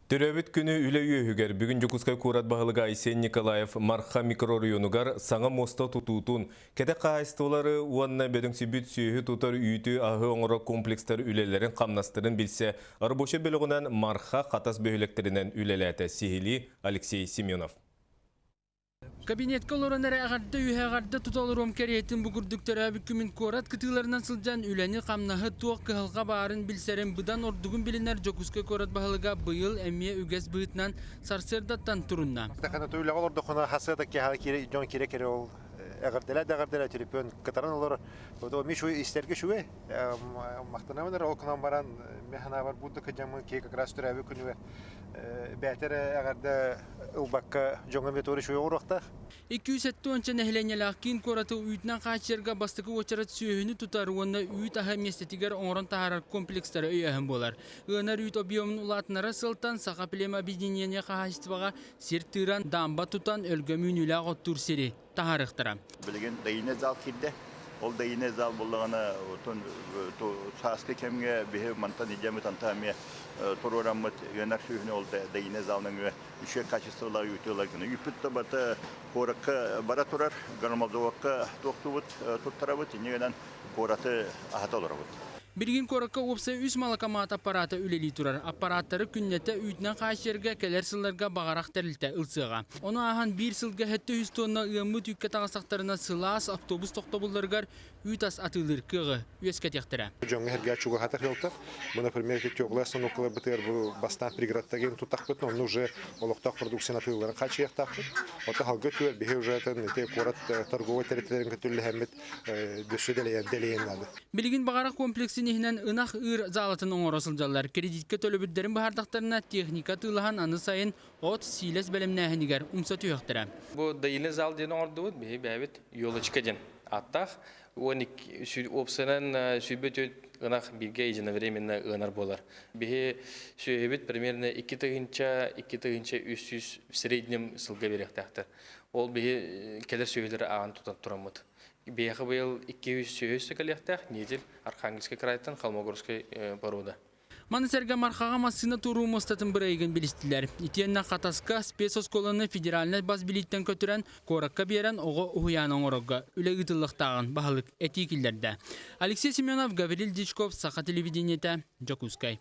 Төрөбүт күнү үле үйөгер бүгүн Жокускай Курат Багылыга Айсен Николаев Марха микрорайонугар саңа моста тутуутун кете кайстылары уанна бөдөңсүбүт сүйүхү тутар үйүтү ахы оңоро комплекстер үлелерин камнастырын билсе, арбоша бөлөгүнөн Марха катас бөһөлектеринен үлелете сихили Алексей Семенов. Кабинетка олоранары ағарды үйәғарды тұталыром кәрейтін бұғырдықтары бүкімін корат кытыларынан сылжан үләні қамнағы туақ кығылға барын білсерін бұдан ордығын білінер Жокускай Курат Багылыга бұйыл әмие үгәз бұғытынан сарсырдаттан тұрынна. Тақаны төйлі олырдықына хасыда жон керекері ол әғірделі телефон кытарын олар. Мен шуы истерге шуы мақтанамыныр ол күнан баран механа бар бұдды кыжамын кей қақырас түрәбі күні бәтері әғірді ұлбаққа жоңы меторы шуы орықта. 207 önce nehlenyeляқин коратı үйітінен қачерға бастықы очарат сүйіні тұтар, онына үйіт аға местетігер оңырын тағарар комплекстары үйәхін болар. Ғынар үйіт объемын ұлатынара сылтан сақа пілем объединение қағаштываға сертыран дамба тұтан өлгөмін үлі ағыттыр сері тағарықтыра. Білген дайыне зал келді. Ол дайыне зал болғаны сасқы кемге бейі мантан едемі тантамия торурамыт гönär сүйіні ол дайыне залның үші качестволар үйтілер күні. Үпітті баты қорыққа бара тұрар, ғармалдуаққа тоқтуыт тұттарабыт, негеден қораты ағата оларабыт. Бірген коракка опса үс малакамат аппараты үлели турар. Аппараттары күннетті үйтінен қашерге келер сылларға бағарақ тәрілті ұлсыға. Оны аған бір сылға хетті 100 тонна ұйымы түйікке тағасақтарына сылас автобус тоқтабылдырғар үйтас атылыр кығы өскет яқтыра. Жоңы әрге чуға хатар елтар. Бұны, например, кетті оғыласын оқылы бітер бұл бастан приградтаген тұттақ бұтын, оны уже олықтақ продукцияны атылырын қачы яқтақ бұт. Оты халғы түйер бейе уже қорат торговой территориян көтілі әмет дөсі делейен алды. Білген бағарақ комплексін ehinen ınaq ır zalatın oңоросылжалар кредитке төлөбүддерин баардактарына техника тылахан аны сайын от силес белемнәһинигер умса түйөктөрө. Бу дайыны зал ден ордубут бе бәбит ёлочка ден. Аттах оник опсынан сүбөт ынақ бирге ижина временно ынар болар. Бе сүбөт примерно 2 тыгынча 300 в среднем сылга беректактыр. Ол бе келер сөйлөр аган тутан турамыт. Бияқы бұл 200 сөйісі кәлектәк, недел Архангельский крайтан Холмогорский паруда. Манысерге мархаға массына туру мостатын бірайген білістілер. Итенна қатасқа спецосколаны федеральный баз билеттен көтірен коракка берен оғы ұхуяның орогға үлі ғытылықтағын бағылық этикілерді. Алексей Семенов, Гаврил Дичков, Сақа телевидениеті, Жокускай.